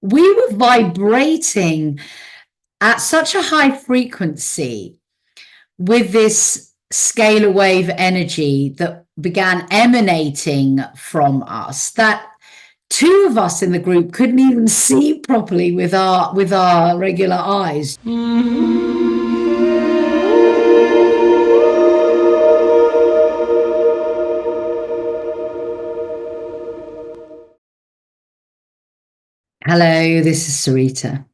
we were vibrating at such a high frequency with this scalar wave energy that began emanating from us that two of us in the group couldn't even see properly with our regular eyes. Hello, this is Sarita,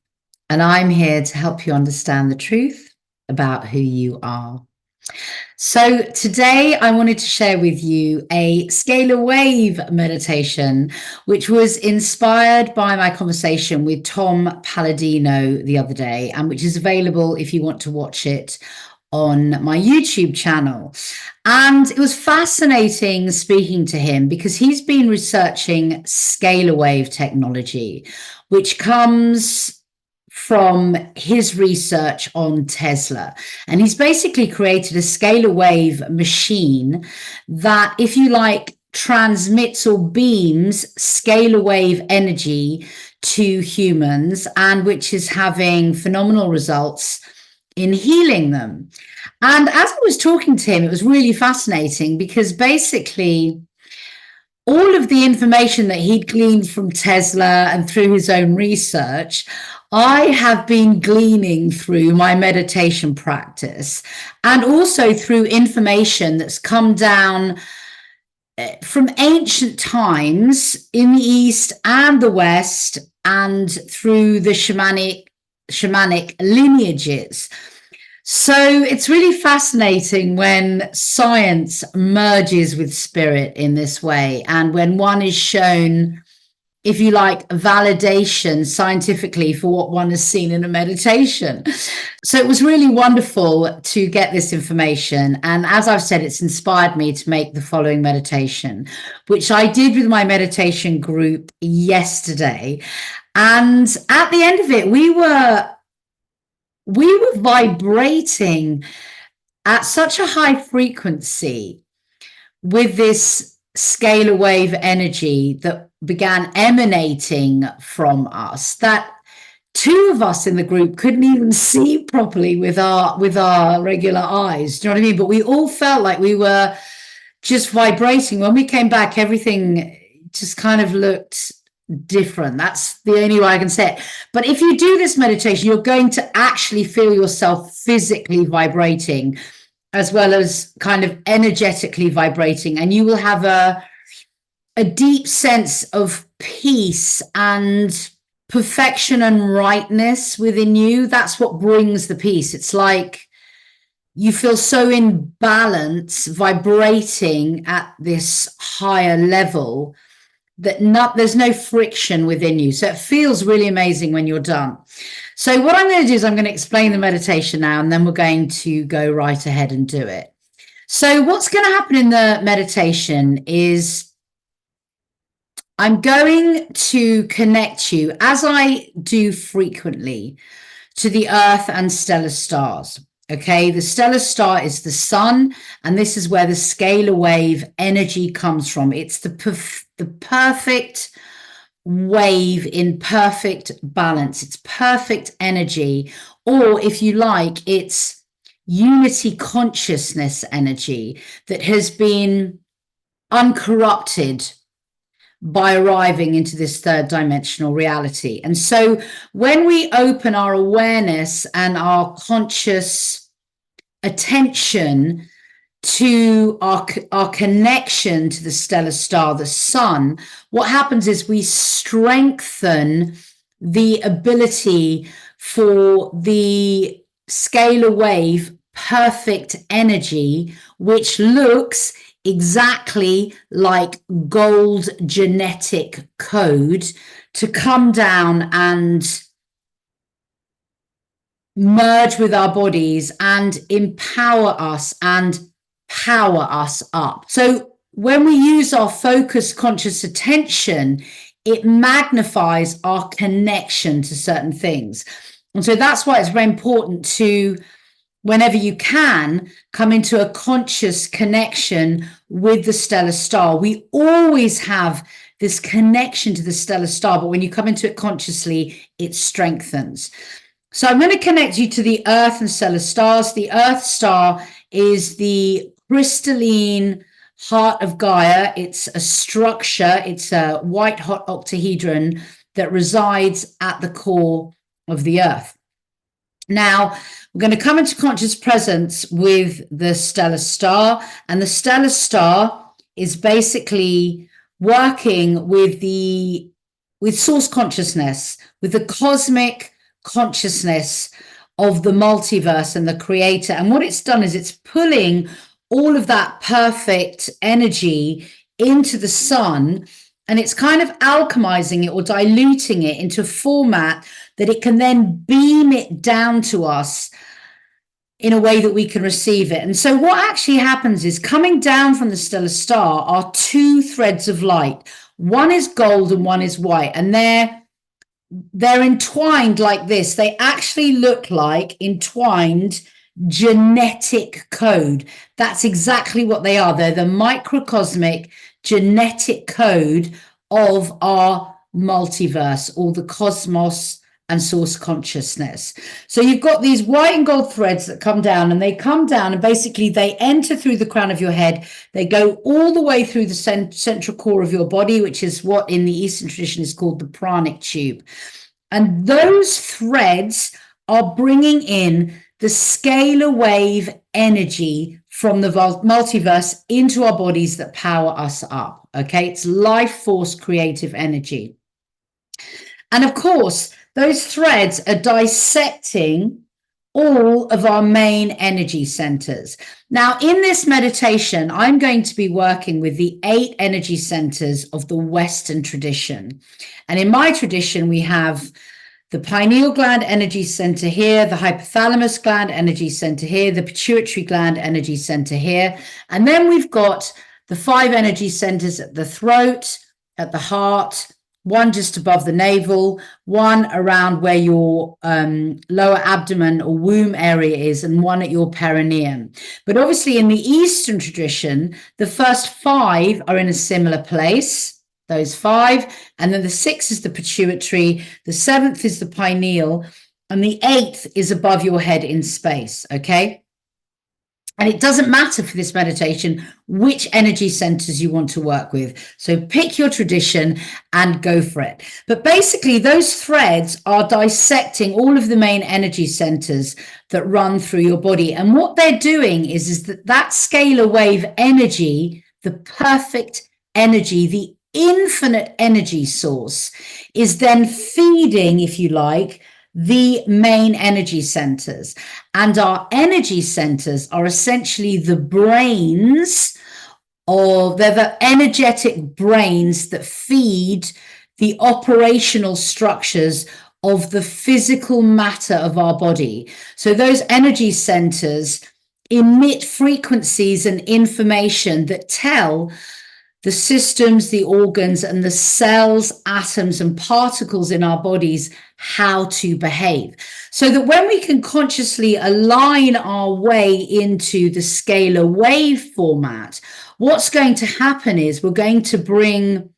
and I'm here to help you understand the truth about who you are. So today I wanted to share with you a scalar wave meditation, which was inspired by my conversation with Tom Palladino the other day, and which is available if you want to watch it on my YouTube channel. And it was fascinating speaking to him because he's been researching scalar wave technology, which comes from his research on Tesla. And he's basically created a scalar wave machine that, if you like, transmits or beams scalar wave energy to humans, and which is having phenomenal results in healing them. And as I was talking to him, it was really fascinating because basically all of the information that he'd gleaned from Tesla and through his own research, I have been gleaning through my meditation practice, and also through information that's come down from ancient times in the East and the West, and through the shamanic lineages. So it's really fascinating when science merges with spirit in this way, and when one is shown, if you like, validation scientifically for what one has seen in a meditation. So it was really wonderful to get this information. And as I've said, it's inspired me to make the following meditation, which I did with my meditation group yesterday. And at the end of it, we were vibrating at such a high frequency with this scalar wave energy that began emanating from us that two of us in the group couldn't even see properly with our regular eyes. Do you know what I mean? But we all felt like we were just vibrating. When we came back, everything just kind of looked different. That's the only way I can say it. But if you do this meditation, you're going to actually feel yourself physically vibrating, as well as kind of energetically vibrating, and you will have a deep sense of peace and perfection and rightness within you. That's what brings the peace. It's like you feel so in balance, vibrating at this higher level, that there's no friction within you. So it feels really amazing when you're done. So what I'm going to do is I'm going to explain the meditation now, and then we're going to go right ahead and do it. So what's going to happen in the meditation is I'm going to connect you, as I do frequently, to the earth and stellar stars. Okay, the stellar star is the sun, and this is where the scalar wave energy comes from. It's the perfect wave in perfect balance. It's perfect energy, or if you like, it's unity consciousness energy that has been uncorrupted by arriving into this third dimensional reality. And so when we open our awareness and our conscious attention to our connection to the stellar star, the sun, what happens is we strengthen the ability for the scalar wave perfect energy, which looks exactly like gold genetic code, to come down and merge with our bodies and empower us and power us up. So when we use our focused conscious attention, it magnifies our connection to certain things. And so that's why it's very important to, whenever you can, come into a conscious connection with the stellar star. We always have this connection to the stellar star, but when you come into it consciously, it strengthens. So I'm going to connect you to the Earth and stellar stars. The Earth star is the crystalline heart of Gaia. It's a structure. It's a white hot octahedron that resides at the core of the Earth. Now, we're going to come into conscious presence with the stellar star, and the stellar star is basically working with source consciousness, with the cosmic consciousness of the multiverse and the creator. And what it's done is it's pulling all of that perfect energy into the sun, and it's kind of alchemizing it or diluting it into a format that it can then beam it down to us in a way that we can receive it. And so what actually happens is, coming down from the stellar star are two threads of light. One is gold and one is white, and they're entwined like this. They actually look like entwined genetic code. That's exactly what they are. They're the microcosmic genetic code of our multiverse, or the cosmos and source consciousness. So you've got these white and gold threads that come down, and they come down and basically they enter through the crown of your head. They go all the way through the central core of your body, which is what in the Eastern tradition is called the pranic tube. And those threads are bringing in the scalar wave energy from the multiverse into our bodies that power us up. Okay, it's life force creative energy. And of course, those threads are dissecting all of our main energy centers. Now, in this meditation, I'm going to be working with the 8 energy centers of the Western tradition. And in my tradition, we have the pineal gland energy center here, the hypothalamus gland energy center here, the pituitary gland energy center here. And then we've got the 5 energy centers at the throat, at the heart, one just above the navel, one around where your lower abdomen or womb area is, and one at your perineum. But obviously in the Eastern tradition, the first 5 are in a similar place, those 5, and then the 6th is the pituitary, the 7th is the pineal, and the 8th is above your head in space, okay? And it doesn't matter for this meditation which energy centers you want to work with. So pick your tradition and go for it. But basically, those threads are dissecting all of the main energy centers that run through your body. And what they're doing is that scalar wave energy, the perfect energy, the infinite energy source, is then feeding, if you like, the main energy centers. And our energy centers are essentially the brains, or they're the energetic brains that feed the operational structures of the physical matter of our body. So those energy centers emit frequencies and information that tell the systems, the organs, and the cells, atoms, and particles in our bodies how to behave. So that when we can consciously align our way into the scalar wave format, what's going to happen is we're going to bring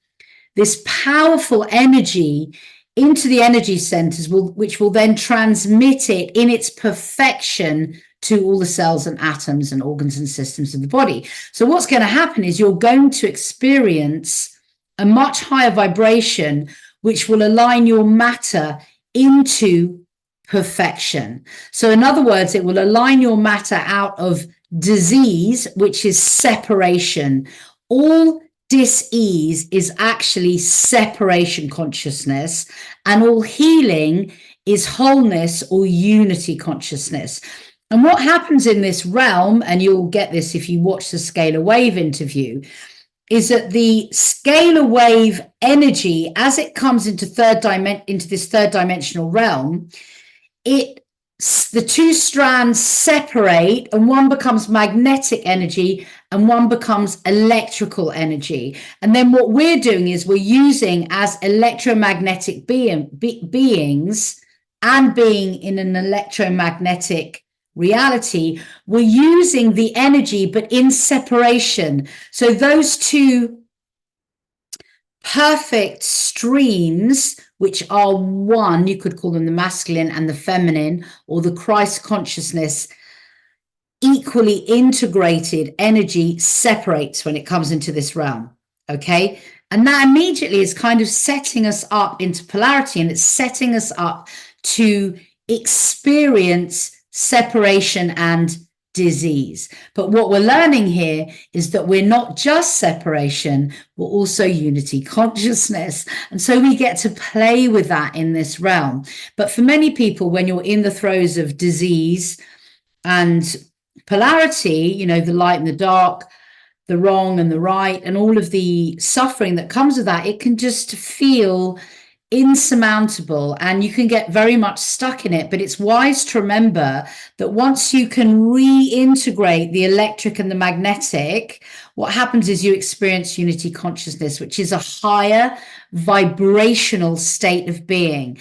this powerful energy into the energy centers, which will then transmit it in its perfection to all the cells and atoms and organs and systems of the body. So what's going to happen is you're going to experience a much higher vibration, which will align your matter into perfection. So in other words, it will align your matter out of disease, which is separation. All dis-ease is actually separation consciousness, and all healing is wholeness or unity consciousness. And what happens in this realm, and you'll get this if you watch the Scalar Wave interview, is that the scalar wave energy, as it comes into this third dimensional realm, the 2 strands separate, and one becomes magnetic energy and one becomes electrical energy. And then what we're doing is we're using, as electromagnetic beings and being in an electromagnetic reality, we're using the energy but in separation. So those 2 perfect streams, which are one, you could call them the masculine and the feminine, or the Christ consciousness, equally integrated energy separates when it comes into this realm. Okay. And that immediately is kind of setting us up into polarity, and it's setting us up to experience separation and disease. But what we're learning here is that we're not just separation, we're also unity consciousness. And so we get to play with that in this realm. But for many people, when you're in the throes of disease and polarity, you know, the light and the dark, the wrong and the right, and all of the suffering that comes with that, it can just feel insurmountable and you can get very much stuck in it. But it's wise to remember that once you can reintegrate the electric and the magnetic, what happens is you experience unity consciousness, which is a higher vibrational state of being.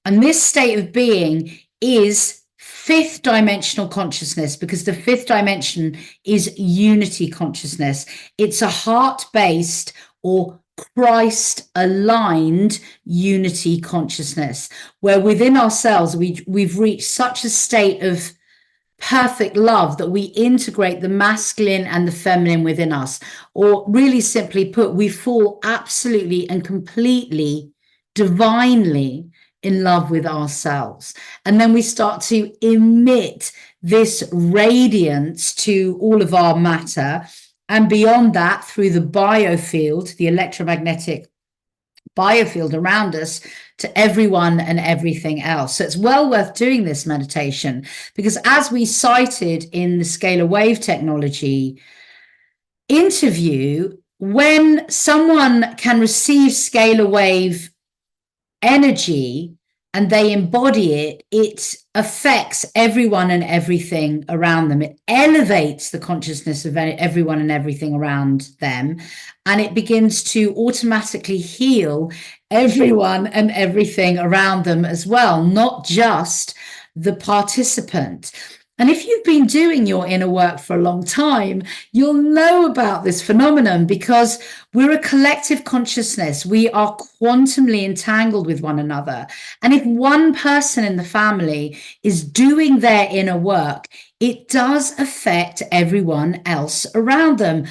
And this state of being is fifth dimensional consciousness, because the fifth dimension is unity consciousness. It's a heart-based or Christ-aligned unity consciousness, where within ourselves we've reached such a state of perfect love that we integrate the masculine and the feminine within us. Or really simply put, we fall absolutely and completely, divinely in love with ourselves. And then we start to emit this radiance to all of our matter. And beyond that, through the biofield, the electromagnetic biofield around us, to everyone and everything else. So it's well worth doing this meditation, because as we cited in the scalar wave technology interview, when someone can receive scalar wave energy and they embody it, it affects everyone and everything around them. It elevates the consciousness of everyone and everything around them, and it begins to automatically heal everyone and everything around them as well, not just the participant. And if you've been doing your inner work for a long time, you'll know about this phenomenon, because we're a collective consciousness. We are quantumly entangled with one another. And if one person in the family is doing their inner work, it does affect everyone else around them.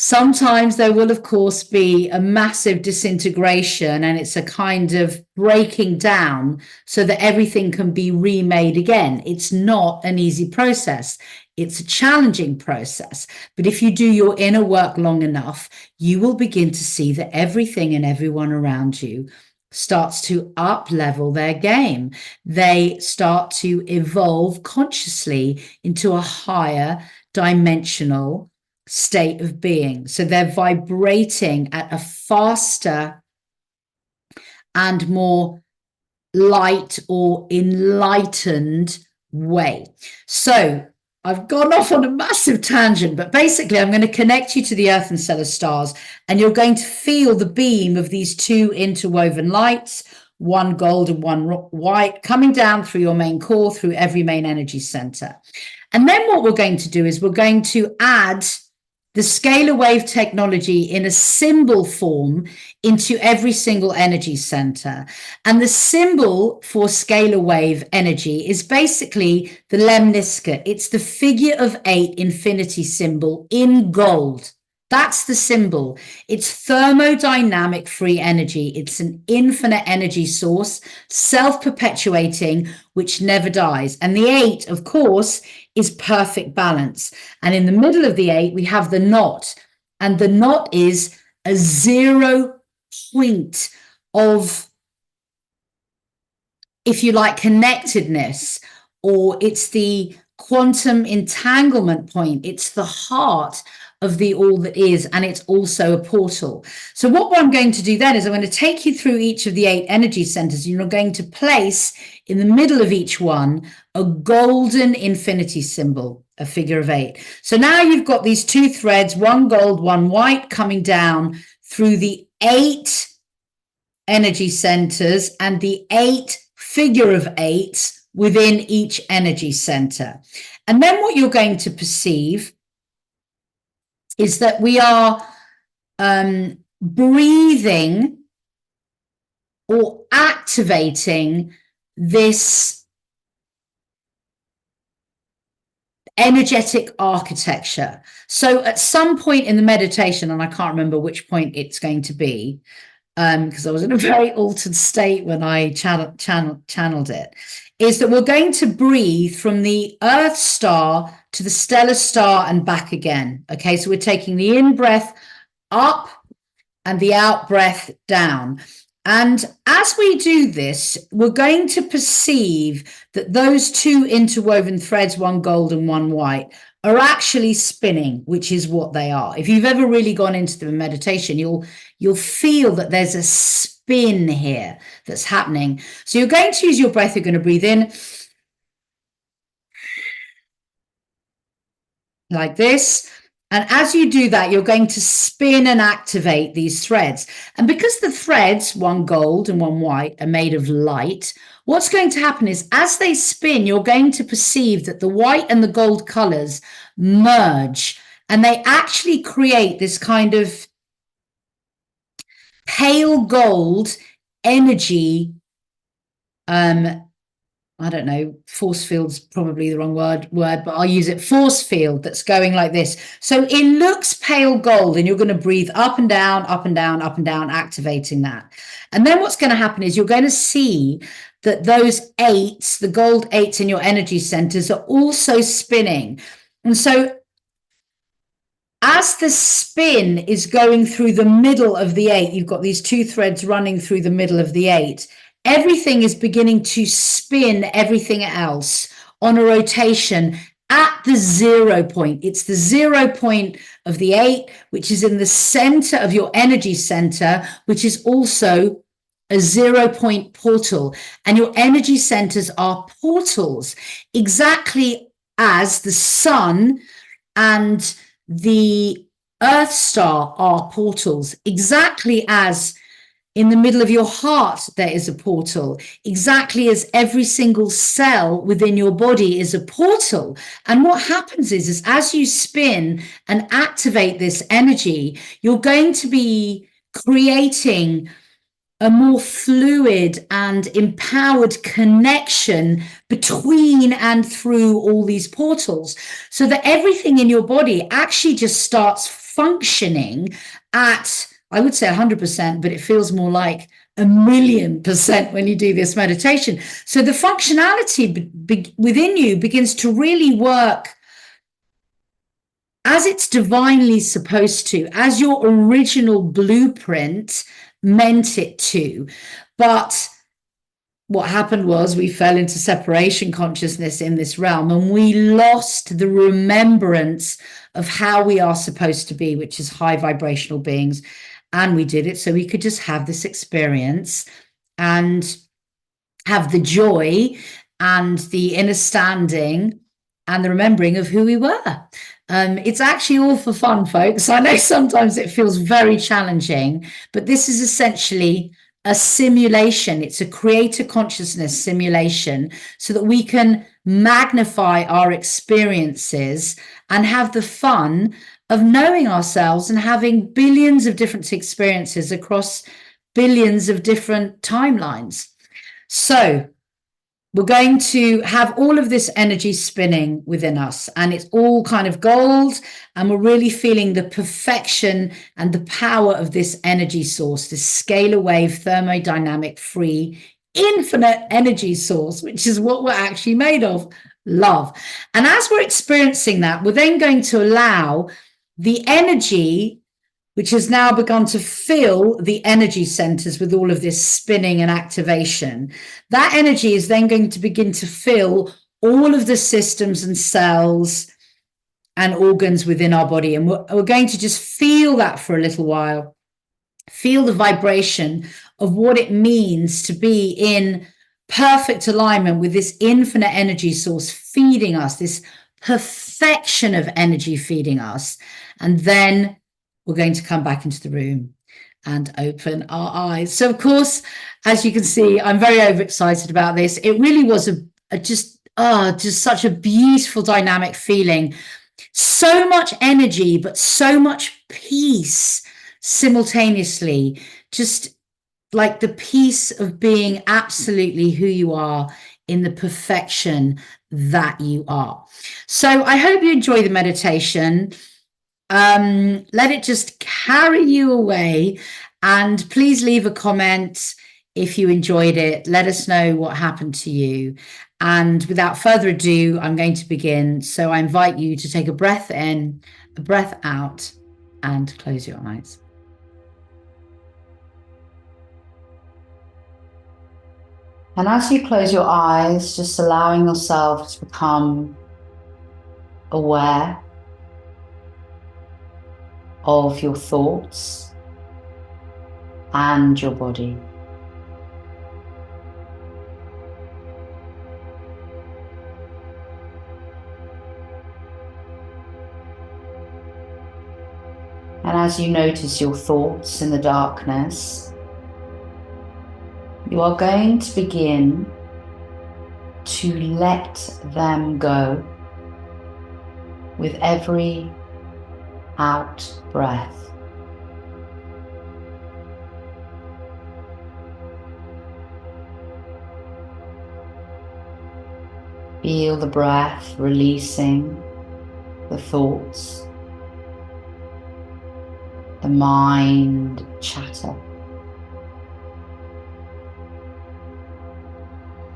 Sometimes there will, of course, be a massive disintegration, and it's a kind of breaking down so that everything can be remade again. It's not an easy process. It's a challenging process. But if you do your inner work long enough, you will begin to see that everything and everyone around you starts to up-level their game. They start to evolve consciously into a higher dimensional state of being. So they're vibrating at a faster and more light or enlightened way. So I've gone off on a massive tangent, but basically I'm going to connect you to the earth and stellar stars, and you're going to feel the beam of these two interwoven lights, one gold and one white, coming down through your main core, through every main energy center. And then what we're going to do is we're going to add the scalar wave technology in a symbol form into every single energy center. And the symbol for scalar wave energy is basically the lemnisca. It's the figure of 8 infinity symbol in gold. That's the symbol. It's thermodynamic free energy. It's an infinite energy source, self-perpetuating, which never dies. And the 8, of course, is perfect balance. And in the middle of the 8, we have the knot. And the knot is a 0 point of, if you like, connectedness, or it's the quantum entanglement point. It's the heart of the all that is, and it's also a portal. So what I'm going to do then is I'm going to take you through each of the 8 energy centers. You're going to place in the middle of each one a golden infinity symbol, a figure of 8. So now you've got these 2 threads, one gold, one white, coming down through the 8 energy centers and the 8 figure of 8s within each energy center. And then what you're going to perceive is that we are breathing or activating this energetic architecture. So at some point in the meditation, and I can't remember which point it's going to be, because I was in a very altered state when I channeled it, is that we're going to breathe from the Earth star to the stellar star and back again. Okay, so we're taking the in breath up and the out breath down. And as we do this, we're going to perceive that those two interwoven threads, one gold and one white, are actually spinning, which is what they are. If you've ever really gone into the meditation, you'll feel that there's a spin here that's happening. So you're going to use your breath. You're going to breathe in like this. And as you do that, you're going to spin and activate these threads. And because the threads, one gold and one white, are made of light, what's going to happen is as they spin, you're going to perceive that the white and the gold colors merge, and they actually create this kind of pale gold energy. I don't know, force field's probably the wrong word, but I'll use it, force field that's going like this. So it looks pale gold, and you're going to breathe up and down, up and down, up and down, activating that. And then what's going to happen is you're going to see that those eights, the gold eights in your energy centers, are also spinning. And so as the spin is going through the middle of the eight, you've got these two threads running through the middle of the eight. Everything is beginning to spin everything else on a rotation at the 0 point. It's the 0 point of the eight, which is in the center of your energy center, which is also a 0 point portal. And your energy centers are portals, exactly as the sun and the Earth star are portals, exactly as in the middle of your heart, there is a portal, exactly as every single cell within your body is a portal. And what happens is as you spin and activate this energy, you're going to be creating a more fluid and empowered connection between and through all these portals, so that everything in your body actually just starts functioning at, I would say 100%, but it feels more like 1,000,000% when you do this meditation. So the functionality within you begins to really work as it's divinely supposed to, as your original blueprint meant it to. But what happened was we fell into separation consciousness in this realm, and we lost the remembrance of how we are supposed to be, which is high vibrational beings. And we did it so we could just have this experience and have the joy and the understanding and the remembering of who we were. It's actually all for fun, folks. I know sometimes it feels very challenging, but this is essentially a simulation. It's a creator consciousness simulation so that we can magnify our experiences and have the fun of knowing ourselves and having billions of different experiences across billions of different timelines. So we're going to have all of this energy spinning within us, and it's all kind of gold, and we're really feeling the perfection and the power of this energy source, this scalar wave, thermodynamic, free, infinite energy source, which is what we're actually made of, love. And as we're experiencing that, we're then going to allow the energy, which has now begun to fill the energy centers with all of this spinning and activation. That energy is then going to begin to fill all of the systems and cells and organs within our body. And we're going to just feel that for a little while, feel the vibration of what it means to be in perfect alignment with this infinite energy source feeding us, this perfection of energy feeding us. And then we're going to come back into the room and open our eyes. So, of course, as you can see, I'm very overexcited about this. It really was just such a beautiful dynamic feeling. So much energy, but so much peace simultaneously, just like the peace of being absolutely who you are in the perfection that you are. So I hope you enjoy the meditation. Let it just carry you away, and please leave a comment if you enjoyed it. Let us know what happened to you. And without further ado, I'm going to begin. So I invite you to take a breath in, a breath out, and close your eyes. And as you close your eyes, just allowing yourself to become aware of your thoughts and your body. And as you notice your thoughts in the darkness, you are going to begin to let them go with every out breath. Feel the breath releasing the thoughts, the mind chatter,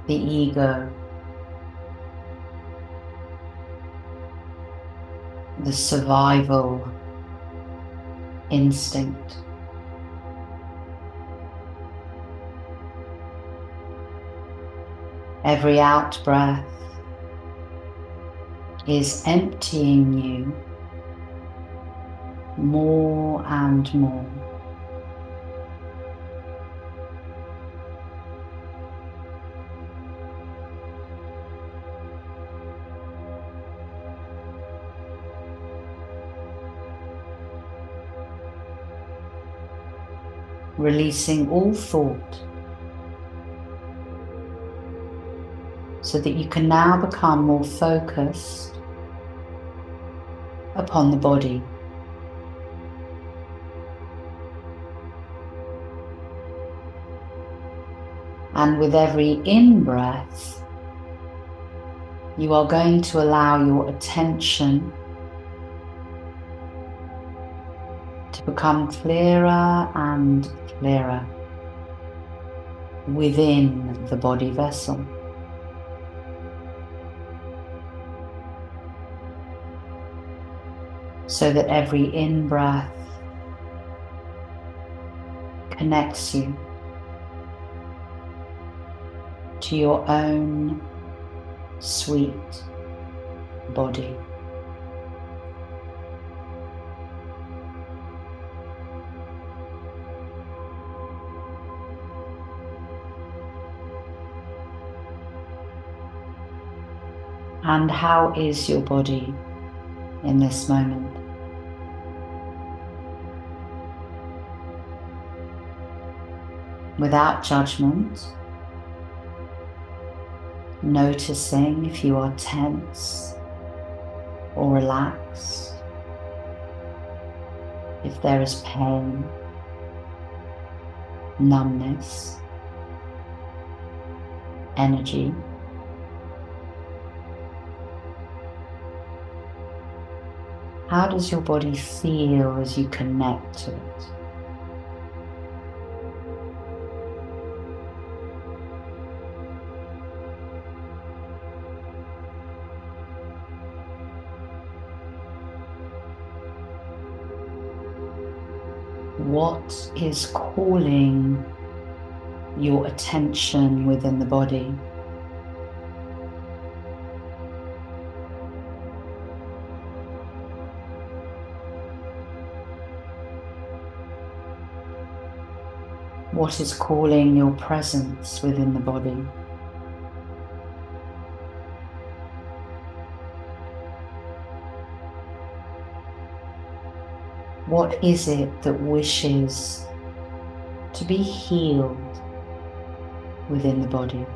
the ego, the survival instinct. Every out breath is emptying you more and more. Releasing all thought so that you can now become more focused upon the body. And with every in-breath, you are going to allow your attention to become clearer and clearer within the body vessel. So that every in-breath connects you to your own sweet body. And how is your body in this moment? Without judgment, noticing if you are tense or relaxed, if there is pain, numbness, energy. How does your body feel as you connect to it? What is calling your attention within the body? What is calling your presence within the body? What is it that wishes to be healed within the body?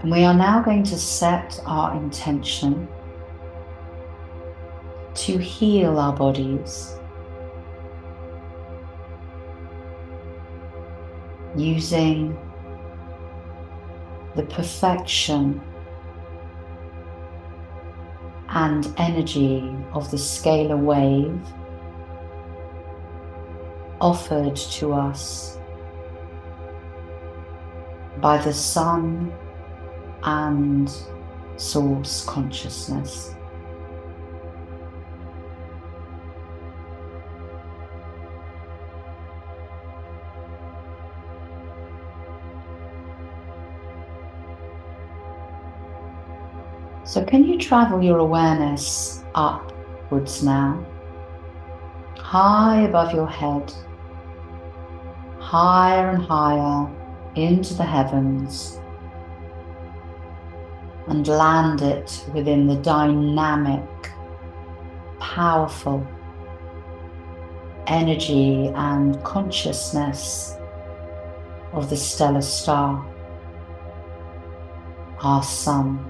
And we are now going to set our intention to heal our bodies using the perfection and energy of the scalar wave offered to us by the sun and source consciousness. So can you travel your awareness upwards now, high above your head, higher and higher into the heavens, and land it within the dynamic, powerful energy and consciousness of the stellar star, our sun.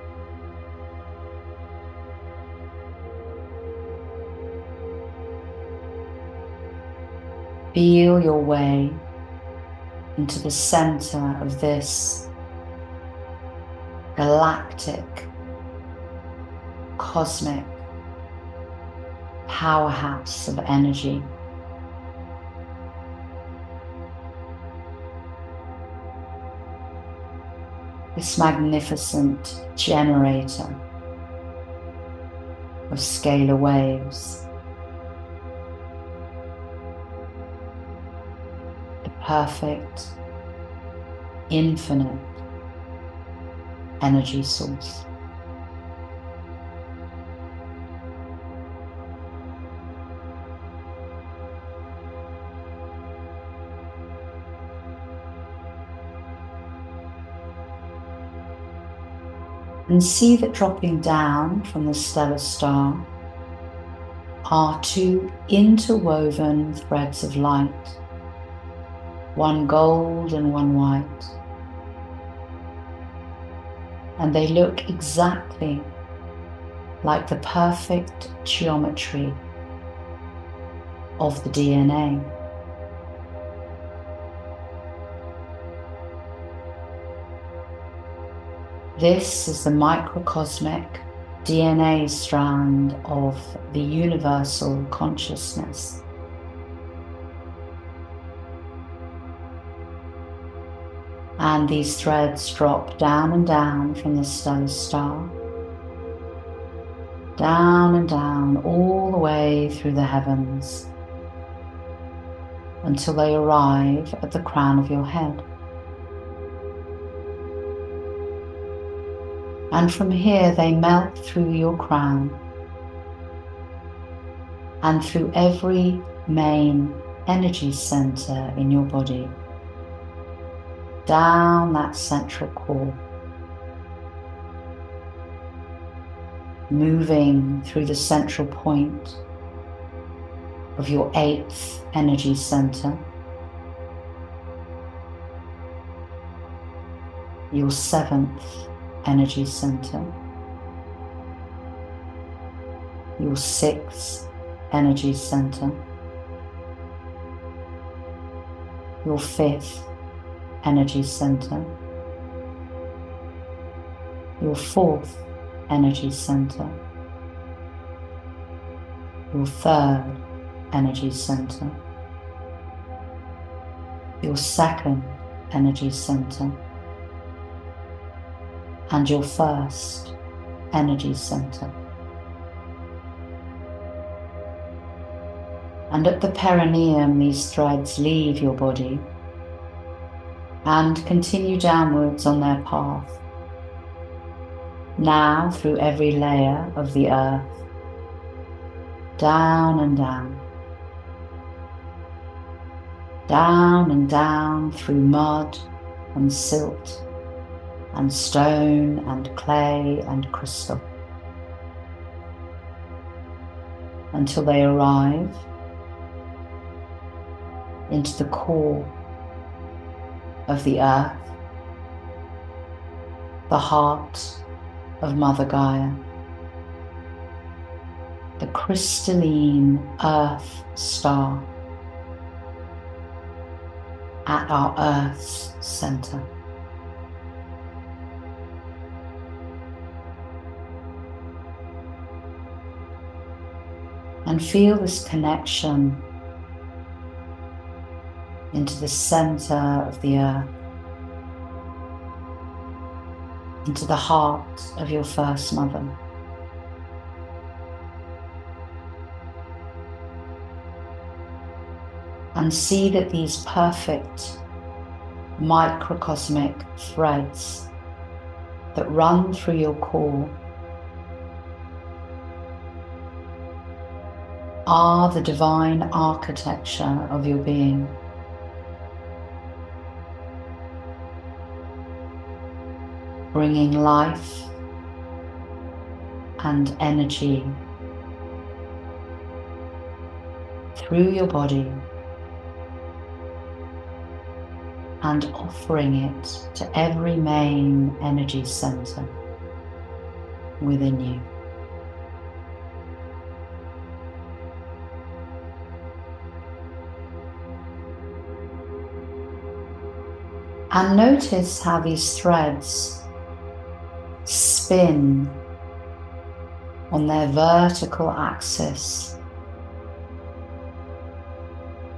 Feel your way into the center of this galactic, cosmic powerhouse of energy. This magnificent generator of scalar waves. The perfect, infinite energy source. And see that dropping down from the stellar star are two interwoven threads of light, one gold and one white. And they look exactly like the perfect geometry of the DNA. This is the microcosmic DNA strand of the universal consciousness. And these threads drop down and down from the stellar star, down and down all the way through the heavens until they arrive at the crown of your head. And from here they melt through your crown and through every main energy center in your body, down that central core, moving through the central point of your 8th energy center, your 7th energy center, your 6th energy center, your 5th energy center, your 4th energy center, your 3rd energy center, your 2nd energy center, and your 1st energy center. And at the perineum, these threads leave your body and continue downwards on their path, now through every layer of the earth, down and down, down and down through mud and silt and stone and clay and crystal, until they arrive into the core of the earth, the heart of Mother Gaia, the crystalline Earth star at our Earth's center. And feel this connection into the center of the Earth, into the heart of your first mother. And see that these perfect microcosmic threads that run through your core are the divine architecture of your being. Bringing life and energy through your body and offering it to every main energy center within you. And notice how these threads spin on their vertical axis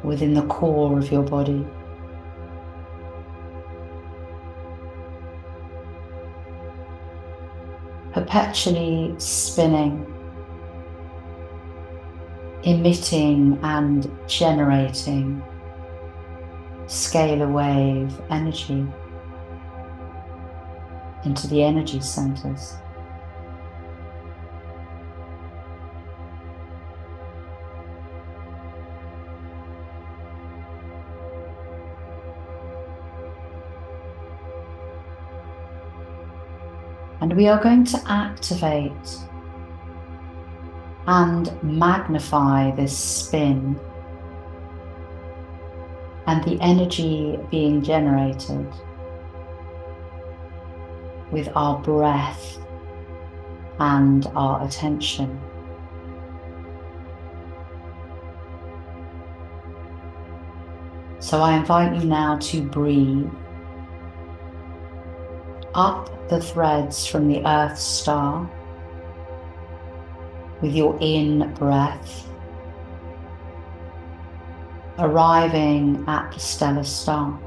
within the core of your body. Perpetually spinning, emitting and generating scalar wave energy into the energy centers. And we are going to activate and magnify this spin and the energy being generated with our breath and our attention. So I invite you now to breathe up the threads from the Earth star with your in breath, arriving at the stellar star.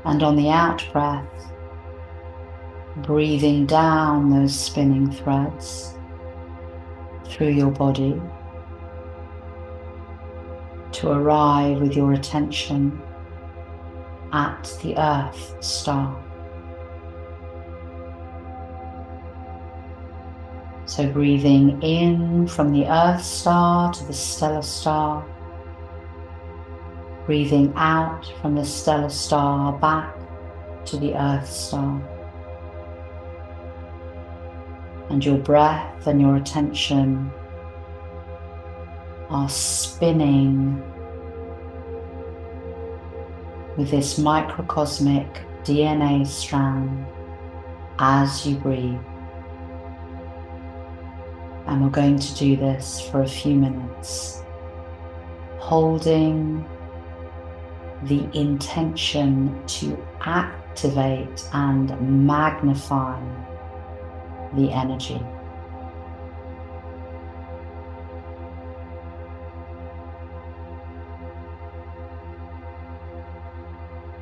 And on the out breath, breathing down those spinning threads through your body to arrive with your attention at the Earth star. So breathing in from the Earth star to the stellar star, breathing out from the stellar star back to the Earth star. And your breath and your attention are spinning with this microcosmic DNA strand as you breathe. And we're going to do this for a few minutes, holding the intention to activate and magnify the energy.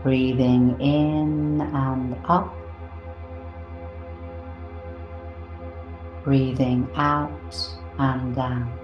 Breathing in and up, breathing out and down.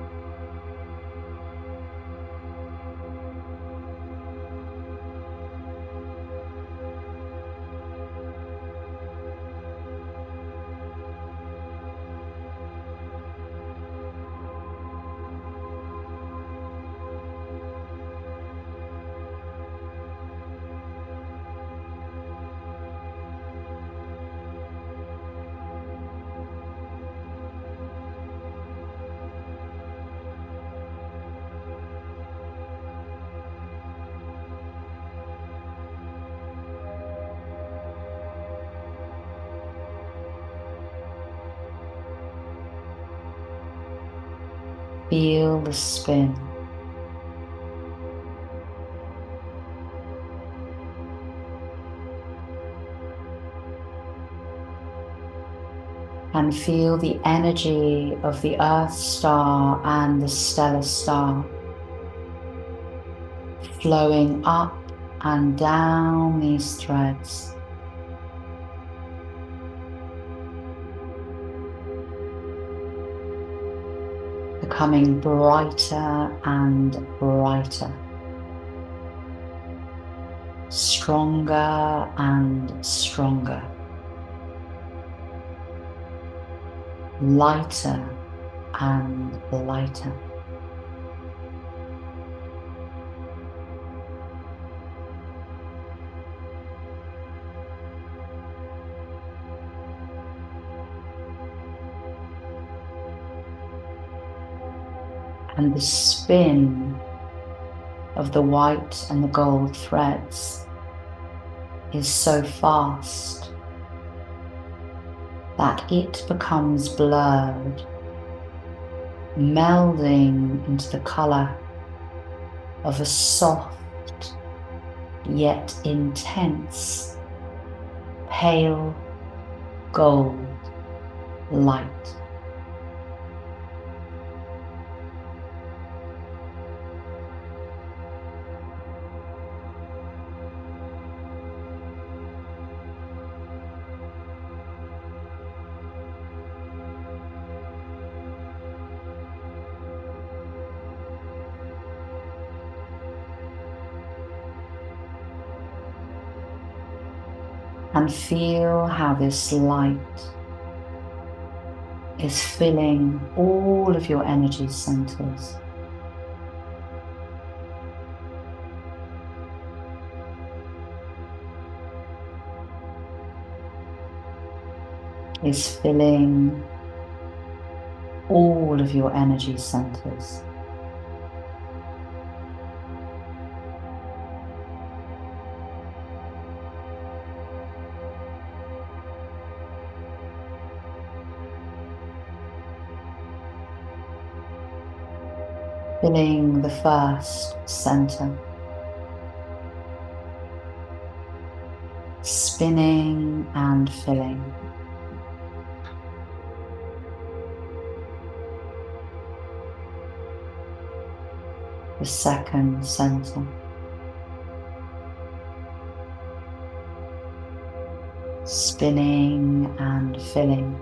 Feel the spin. And feel the energy of the Earth star and the stellar star flowing up and down these threads. Becoming brighter and brighter. Stronger and stronger. Lighter and lighter. And the spin of the white and the gold threads is so fast that it becomes blurred, melding into the color of a soft yet intense pale gold light. And feel how this light is filling all of your energy centers. Is filling all of your energy centers. Filling the first center. Spinning and filling. The second center. Spinning and filling.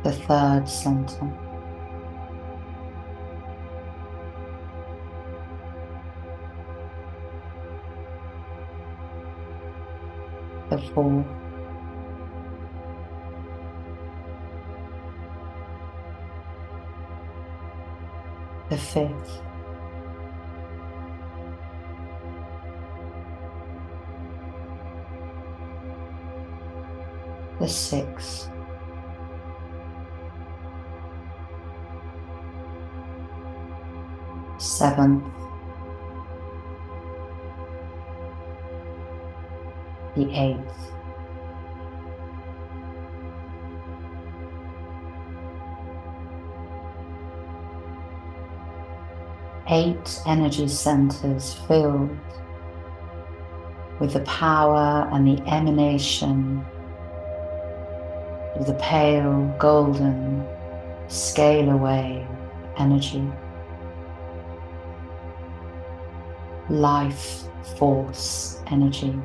The third center. The fourth. The fifth. The sixth. Seventh. The eighth. Eight energy centers filled with the power and the emanation of the pale golden scalar wave energy. Life force energy.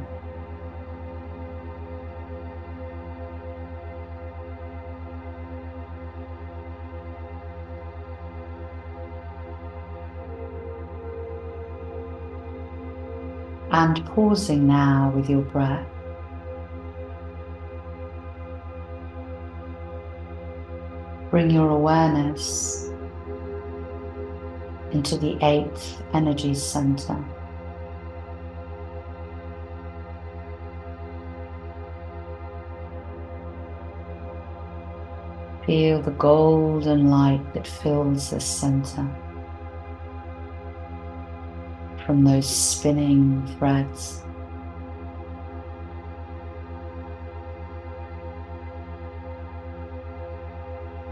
And pausing now with your breath, bring your awareness into the eighth energy center. Feel the golden light that fills this center from those spinning threads.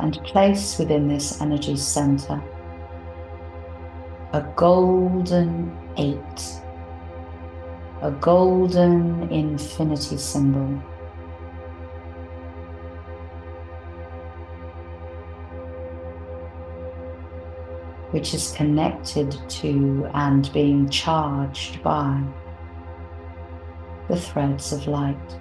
and place within this energy center a golden 8, a golden infinity symbol, which is connected to and being charged by the threads of light.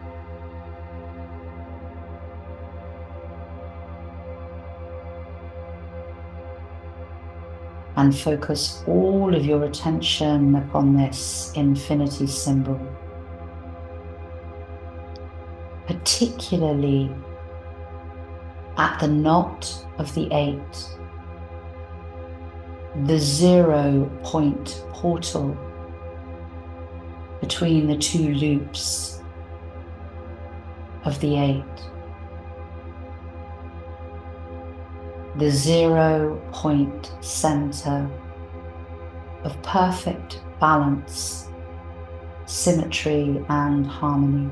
And focus all of your attention upon this infinity symbol, particularly at the knot of the 8, the 0 point portal between the 2 loops of the 8. The 0 point center of perfect balance, symmetry, and harmony.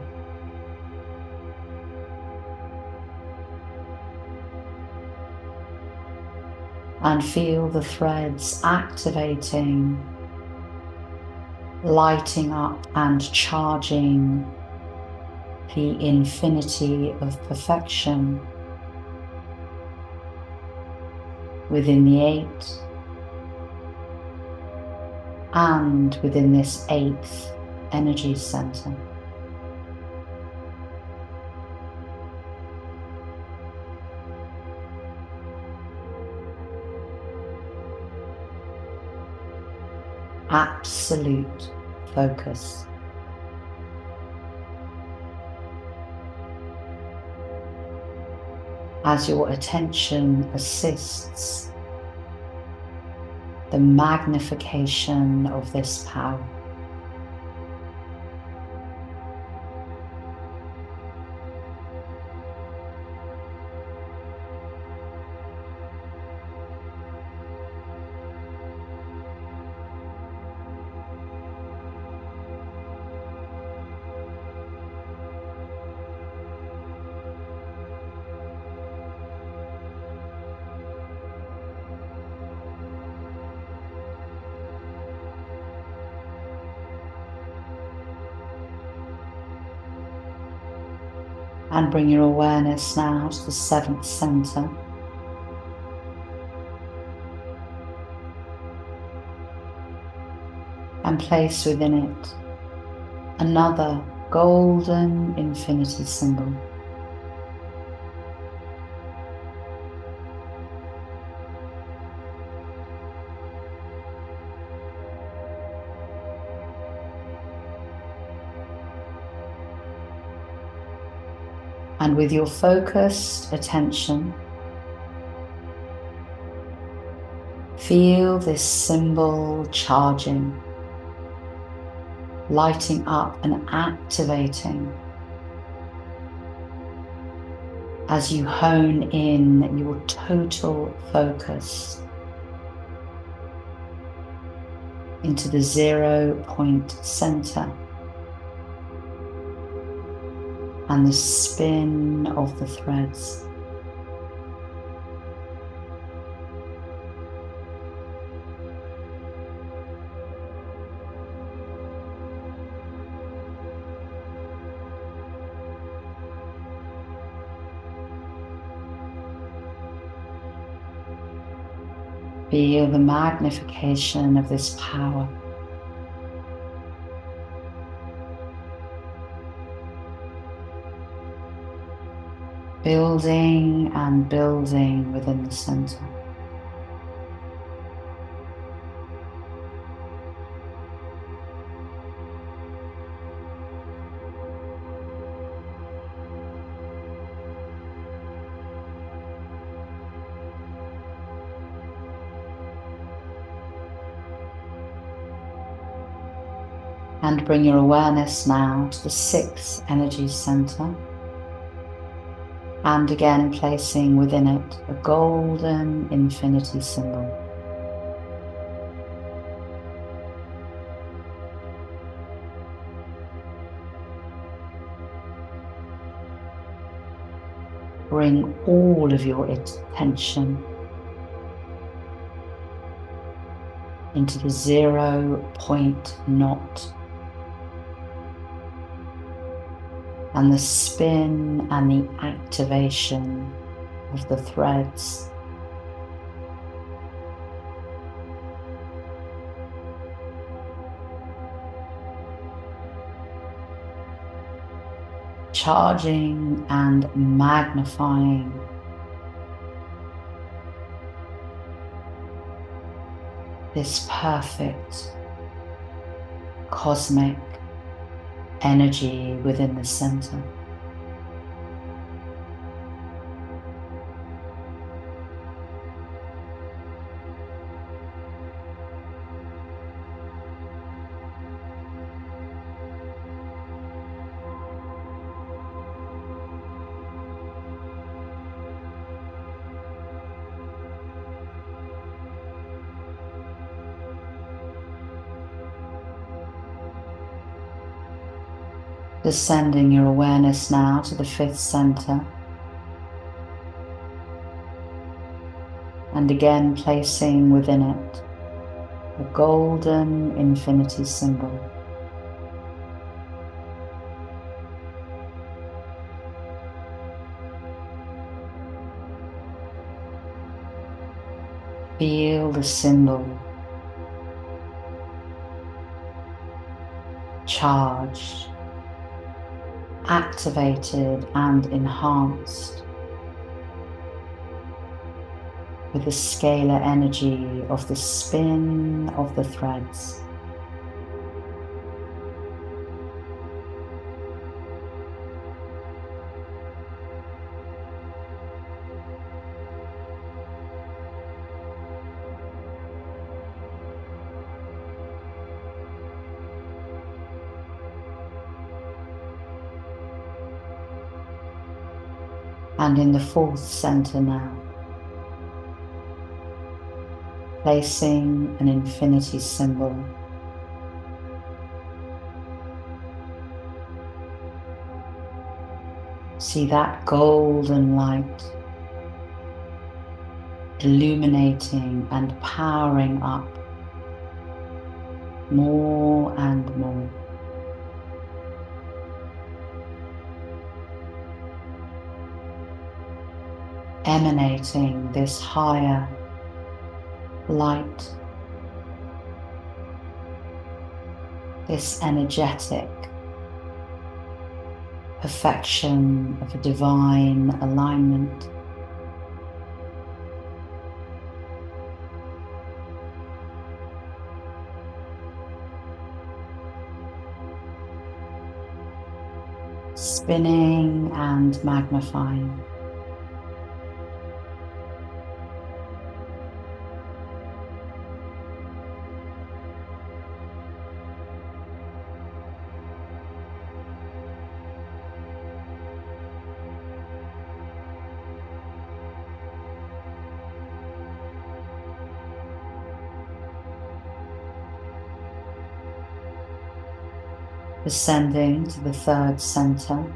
And feel the threads activating, lighting up, and charging the infinity of perfection within the 8 and within this 8th energy center. Absolute focus. As your attention assists the magnification of this power. And bring your awareness now to the 7th center. And place within it another golden infinity symbol. And with your focused attention, feel this symbol charging, lighting up and activating as you hone in your total focus into the 0 point center and the spin of the threads. Feel the magnification of this power. Building and building within the center. And bring your awareness now to the 6th energy center. And again placing within it a golden infinity symbol. bring all of your attention into the 0-point knot and the spin and the activation of the threads. Charging and magnifying this perfect cosmic energy within the center. Descending your awareness now to the 5th center, and again placing within it a golden infinity symbol. Feel the symbol charged, activated and enhanced with the scalar energy of the spin of the threads. And in the 4th center now, placing an infinity symbol. See that golden light illuminating and powering up more and more. Emanating this higher light, this energetic perfection of a divine alignment. Spinning and magnifying. Descending to the 3rd center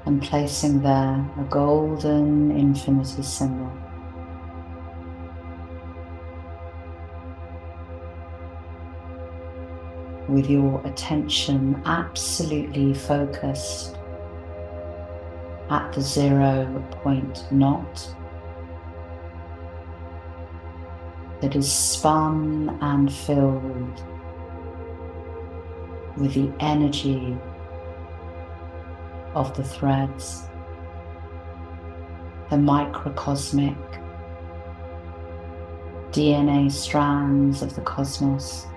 and placing there a golden infinity symbol. With your attention absolutely focused at the 0-point knot that is spun and filled with the energy of the threads, the microcosmic DNA strands of the cosmos,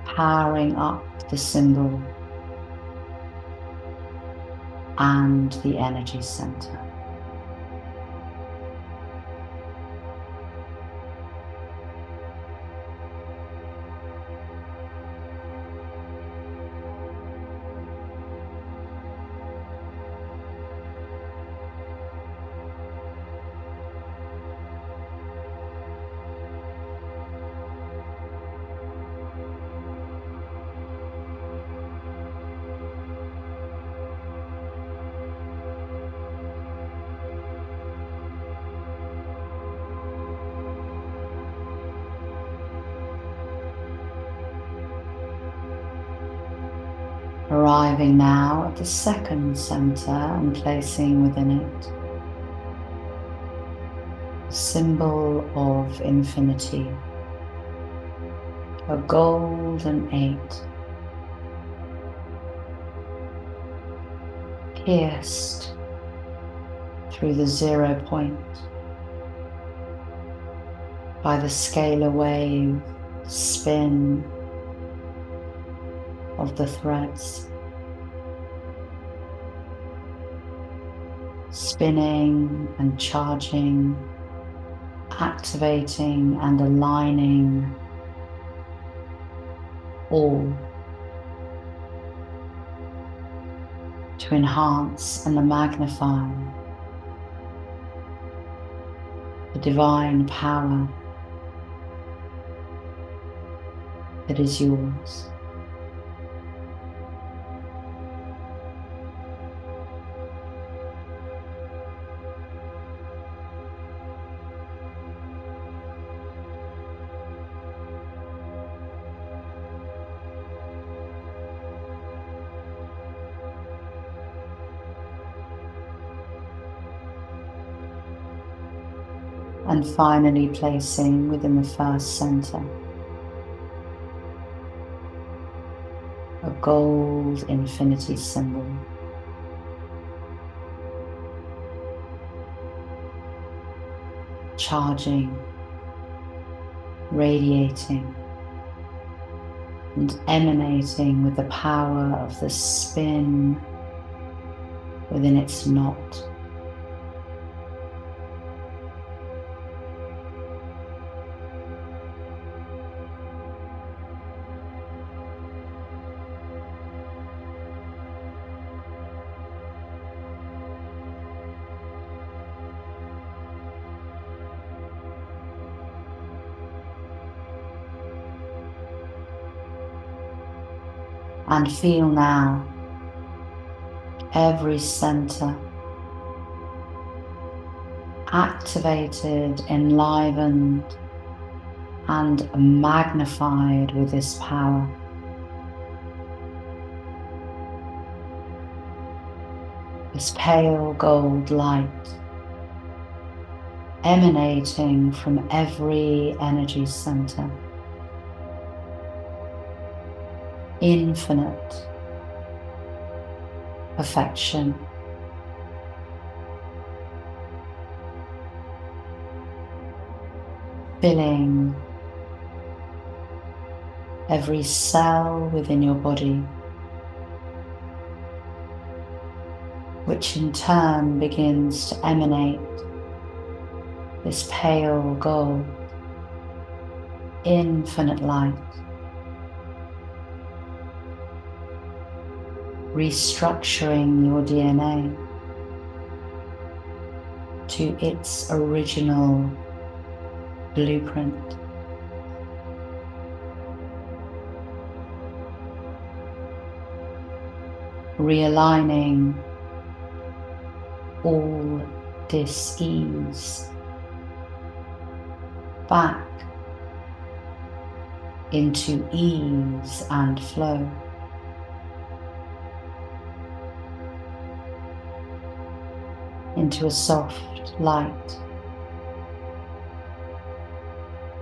powering up the symbol and the energy center. Arriving now at the second center and placing within it a symbol of infinity, a golden 8, pierced through the 0 point by the scalar wave spin of the threads, spinning and charging, activating and aligning all to enhance and magnify the divine power that is yours. And finally placing within the first center a gold infinity symbol, charging, radiating and emanating with the power of the spin within its knot. And feel now every center activated, enlivened, and magnified with this power. This pale gold light emanating from every energy center. Infinite perfection. Filling every cell within your body, which in turn begins to emanate this pale gold, infinite light, restructuring your DNA to its original blueprint. Realigning all dis-ease back into ease and flow. Into a soft light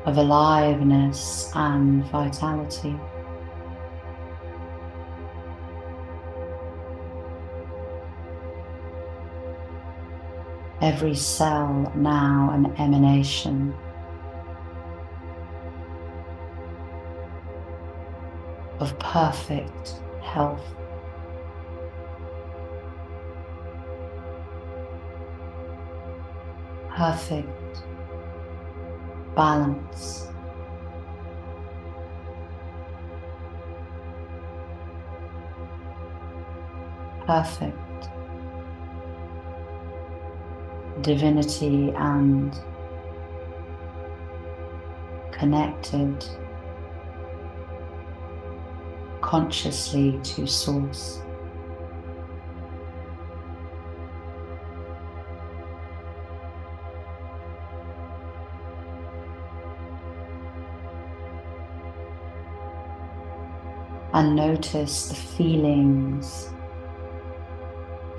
of aliveness and vitality. Every cell now an emanation of perfect health. Perfect balance. Perfect divinity and connected consciously to Source. and notice the feelings,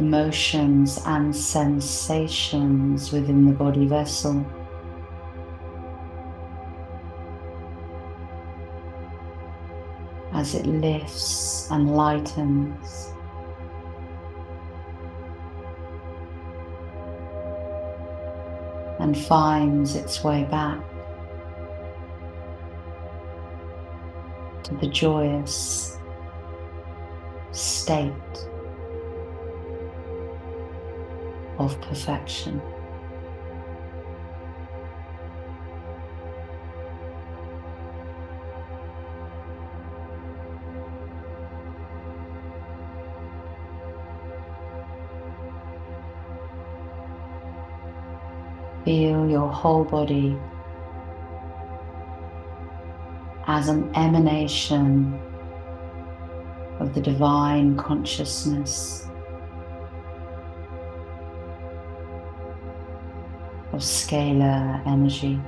emotions, and sensations within the body vessel. As it lifts and lightens. And finds its way back to the joyous state of perfection. Feel your whole body as an emanation of the divine consciousness of scalar energy.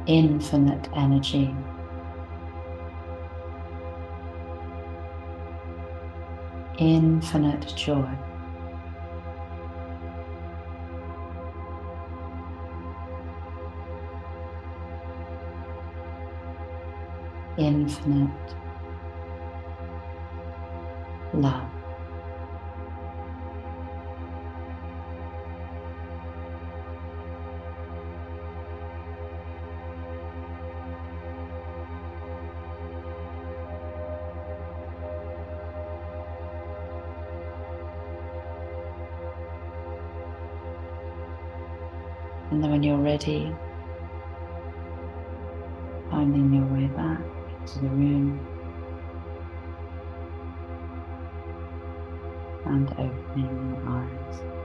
Infinite energy. Infinite joy. Infinite love. And then when you're ready, finding your way back to the room and opening your eyes.